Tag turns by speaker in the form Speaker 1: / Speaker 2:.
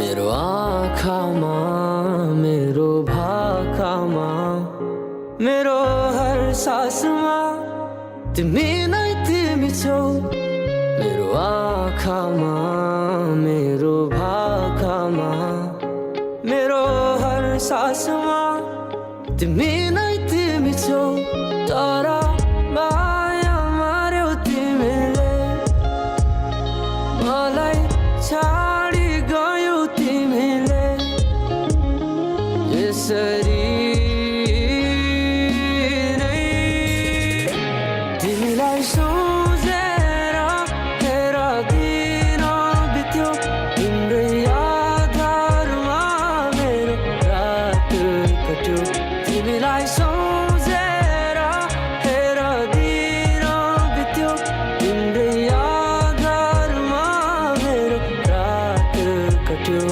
Speaker 1: मेरो आँखामा मेरो भाकामा मेरो हर सासमा तिमी नै तिमी छौ। मेरो आँखामा मेरो भाकामा मेरो हर सासमा तिमी नै तिमी छौ। तर माया मार्यौ तिमीले मलाई छाडी गयौ तिमीले यसरी नै तिमीलाई सोचेर हेर दिन बित्यो तिम्रै आधारमा मेरो रात कट्यो। तिमीलाई सोचेर हेर दिन बित्यो तिम्रै आधारमा मेरो रात कट्यो।